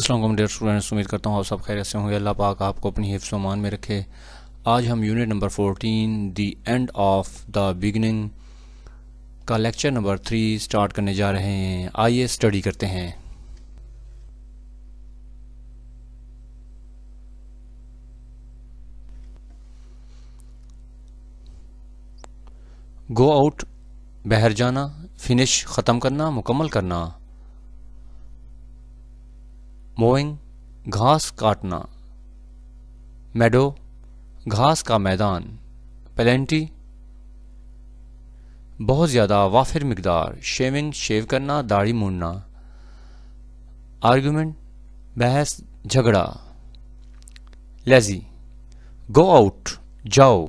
السلام علیکم dear students, امید کرتا ہوں آپ سب خیریت سے ہوں گے۔ اللہ پاک آپ کو اپنی حفظ و امان میں رکھے۔ آج ہم unit number 14 the end of the beginning کا لیکچر نمبر 3 سٹارٹ کرنے جا رہے ہیں۔ آئیے اسٹڈی کرتے ہیں۔ گو آؤٹ باہر جانا، فنش ختم کرنا، مکمل کرنا، موونگ گھاس کاٹنا، میڈو گھاس کا میدان، پلینٹی بہت زیادہ وافر مقدار، شیونگ شیو کرنا، داڑھی مونڈنا، آرگومنٹ بحث جھگڑا، لیزی گو آؤٹ جاؤ،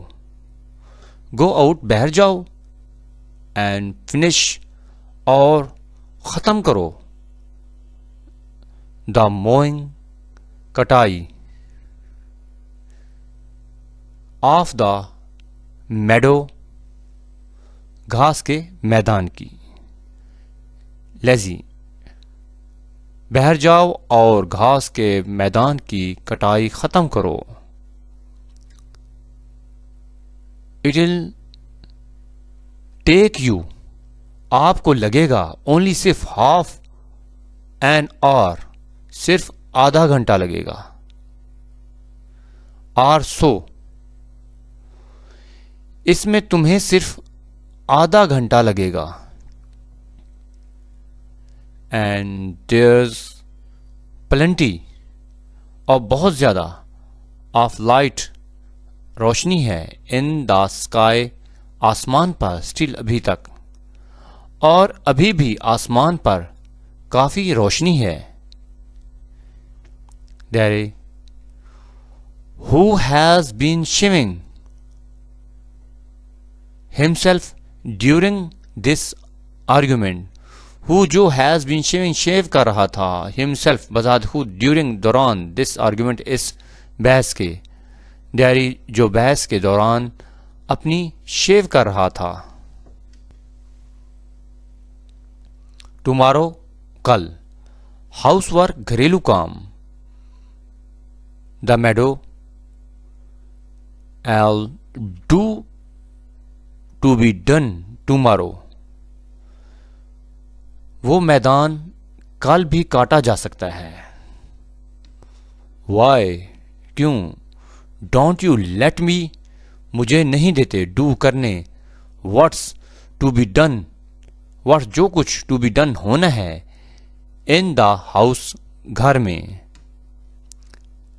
گو آؤٹ باہر جاؤ، اینڈ فنش اور ختم کرو، دا موئنگ کٹائی، آف دا میڈو گھاس کے میدان کی، لیزی باہر جاؤ اور گھاس کے میدان کی کٹائی ختم کرو۔ اٹ ول ٹیک یو آپ کو لگے گا، اونلی صرف ہاف این آور صرف آدھا گھنٹہ لگے گا، آر سو اس میں تمہیں صرف آدھا گھنٹہ لگے گا، اینڈ دیئرز پلنٹی اور بہت زیادہ آف لائٹ روشنی ہے، ان دا اسکائی آسمان پر، اسٹل ابھی تک، اور ابھی بھی آسمان پر کافی روشنی ہے۔ There who has been shaving himself during this argument, who جو has been shaving shave کر رہا تھا، himself بذات خود، during دوران this argument اس بحث کے، ڈیری جو بحث کے دوران اپنی شیو کر رہا تھا۔ ٹمارو کل، ہاؤس ورک گھریلو کام، دا meadow I'll do to be done tomorrow، وہ میدان کل بھی کاٹا جا سکتا ہے۔ Why کیوں، ڈونٹ یو لیٹ می مجھے نہیں دیتے ڈو کرنے، what's to be done what جو کچھ to be done ہونا ہے، in the house گھر میں،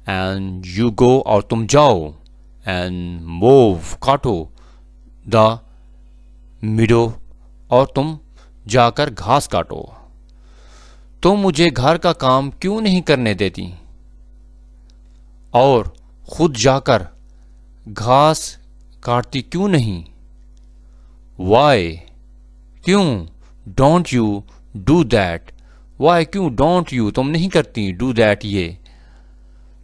and you go اور تم جاؤ، and move کاٹو، the meadow اور تم جا کر گھاس کاٹو۔ تم مجھے گھر کا کام کیوں نہیں کرنے دیتی اور خود جا کر گھاس کاٹتی کیوں نہیں؟ Why کیوں، don't you do that, why کیوں، ڈونٹ یو تم نہیں کرتی، ڈو دیٹ یہ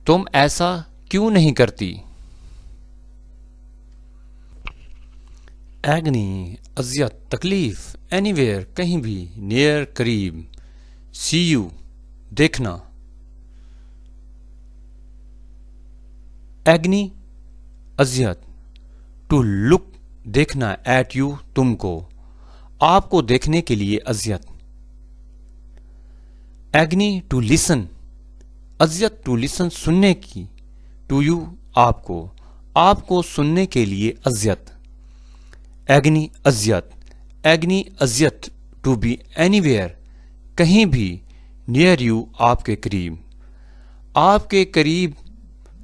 تم ایسا کیوں نہیں کرتی؟ ایگنی اذیت، تکلیف، اینی ویئر کہیں بھی، نیئر قریب، سی یو دیکھنا، ایگنی اذیت، ٹو لک دیکھنا، ایٹ یو تم کو، آپ کو دیکھنے کے لیے اذیت، ایگنی ٹو لسن، اذیت ٹو لسن سننے کی، ٹو یو آپ کو سننے کے لیے اذیت، ایگنی اذیت، ایگنی اذیت ٹو بی اینی ویئر کہیں بھی، نیئر یو آپ کے قریب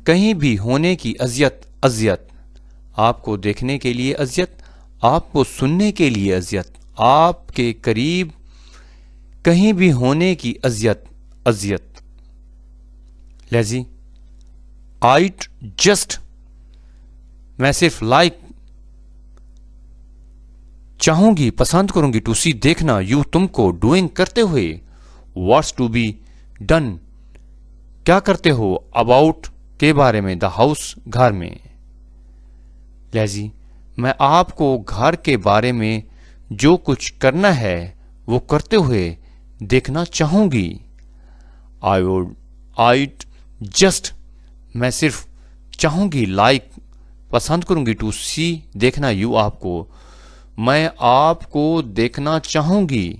کہیں بھی ہونے کی اذیت، اذیت آپ کو دیکھنے کے لیے اذیت، آپ کو سننے کے لیے اذیت، آپ کے قریب کہیں بھی ہونے کی اذیت، اذیت، لیزی آئٹ جسٹ میں صرف لائک چاہوں گی، پسند کروں گی، ٹو سی دیکھنا، یو تم کو، ڈوئنگ کرتے ہوئے، واٹس ٹو بی ڈن کیا کرتے ہو، اباؤٹ کے بارے میں، دا ہاؤس گھر میں، لیزی میں آپ کو گھر کے بارے میں جو کچھ کرنا ہے وہ کرتے ہوئے دیکھنا چاہوں گی۔ I would میں صرف چاہوں گی لائک پسند کروں گی ٹو سی دیکھنا یو آپ کو، میں آپ کو دیکھنا چاہوں گی.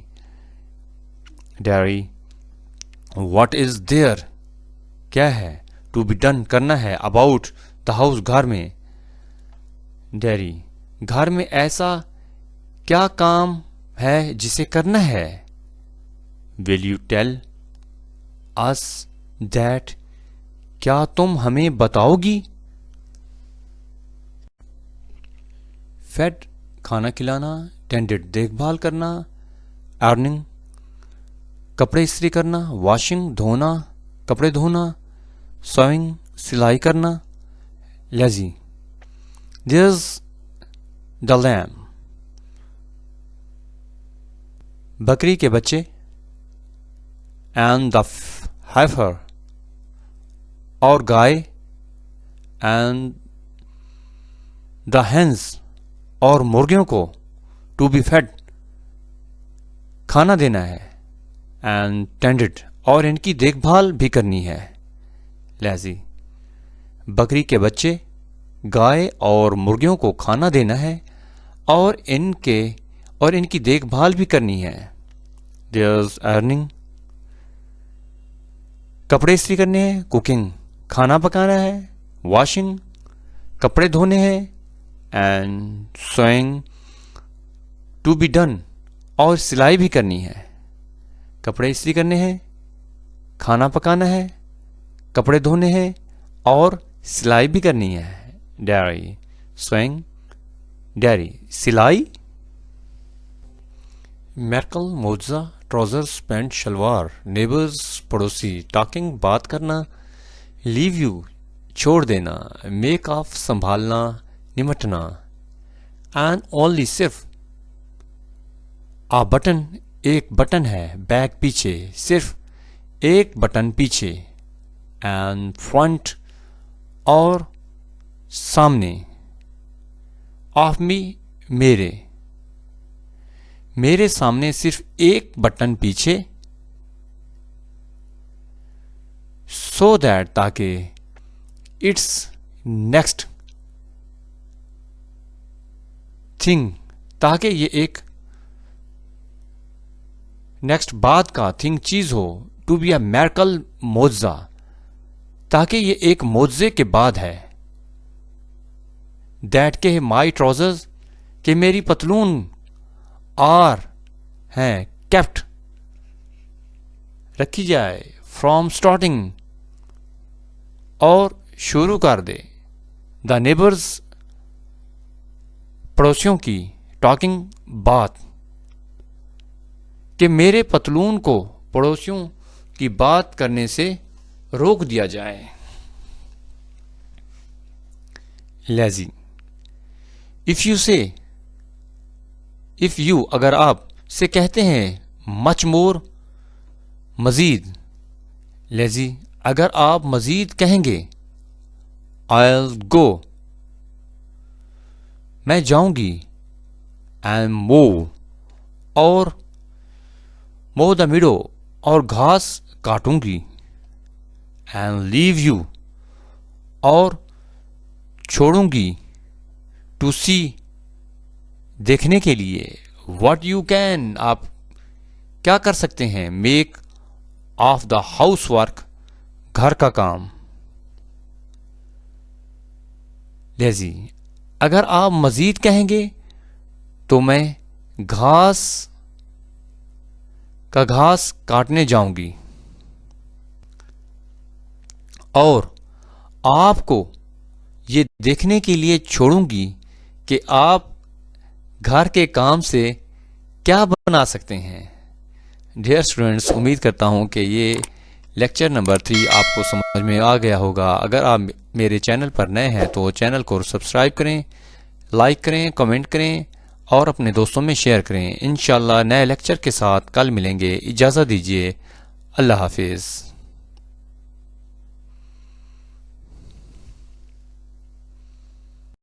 ڈیری واٹ از دیئر کیا ہے، ٹو بی ڈن کرنا ہے، اباؤٹ دا ہاؤس گھر میں. ڈیری گھر میں ایسا کیا کام ہے جسے کرنا ہے. Will you tell us that کیا تم ہمیں بتاؤ گی. فیڈ کھانا کھلانا، ٹینڈڈ دیکھ بھال کرنا، ارننگ کپڑے استری کرنا، واشنگ دھونا کپڑے دھونا، سوئنگ سلائی کرنا. لیزی دیئرز دا لیم بکری کے بچے، اینڈ دا ہیفر اور گائے، اینڈ دا ہینز اور مرغیوں کو، ٹو بی فیڈ کھانا دینا ہے، اینڈ ٹینڈڈ اور ان کی دیکھ بھال بھی کرنی ہے. لیزی بکری کے بچے، گائے اور مرغیوں کو کھانا دینا ہے اور ان کی دیکھ بھال بھی کرنی ہے. دیئرز ارننگ کپڑے استری کرنے ہیں، کوکنگ کھانا پکانا ہے، واشنگ کپڑے دھونے ہیں، and sewing to be done اور سلائی بھی کرنی ہے. کپڑے استری کرنے ہیں، کھانا پکانا ہے، کپڑے دھونے ہیں اور سلائی بھی کرنی ہے. ڈیری سوئنگ ڈیری سلائی. میرکل موزہ ٹراؤزرز پینٹ شلوار، نیبرز پڑوسی، ٹاکنگ بات کرنا، لیو یو چھوڑ دینا، میک آف سنبھالنا نمٹنا، اینڈ اونلی صرف، آ بٹن ایک بٹن ہے، بیک پیچھے، صرف ایک بٹن پیچھے، اینڈ فرنٹ اور سامنے، آف می میرے سامنے صرف ایک بٹن پیچھے، سو دیٹ تاکہ، اٹس نیکسٹ تھنگ تاکہ یہ ایک نیکسٹ بعد کا تھنگ چیز ہو، ٹو بی اے میرکل معجزہ تاکہ یہ ایک معجزے کے بعد ہے. دیٹ کہ مائی ٹراؤزرز کہ میری پتلون، آر ہیں کیپٹ رکھی جائے، فرام اسٹارٹنگ اور شروع کر دے، دا نیبرز پڑوسیوں کی، ٹاکنگ بات کہ میرے پتلون کو پڑوسیوں کی بات کرنے سے روک دیا جائے. لیزی اف یو اگر آپ سے کہتے ہیں، مچ مور مزید. لیزی اگر آپ مزید کہیں گے، I'll go میں جاؤں گی، and mow اور mow the meadow اور گھاس کاٹوں گی، and leave you اور چھوڑوں گی، to see دیکھنے کے لیے، what you can آپ کیا کر سکتے ہیں، make of the housework گھر کا کام. لیزی اگر آپ مزید کہیں گے تو میں گھاس کاٹنے جاؤں گی، اور آپ کو یہ دیکھنے کے لیے چھوڑوں گی کہ آپ گھر کے کام سے کیا بنا سکتے ہیں. ڈیئر اسٹوڈینٹس، امید کرتا ہوں کہ یہ لیکچر نمبر 3 آپ کو سمجھ میں آ گیا ہوگا. اگر آپ میرے چینل پر نئے ہیں تو چینل کو سبسکرائب کریں، لائک کریں، کمنٹ کریں اور اپنے دوستوں میں شیئر کریں. انشاءاللہ نئے لیکچر کے ساتھ کل ملیں گے. اجازت دیجیے. اللہ حافظ.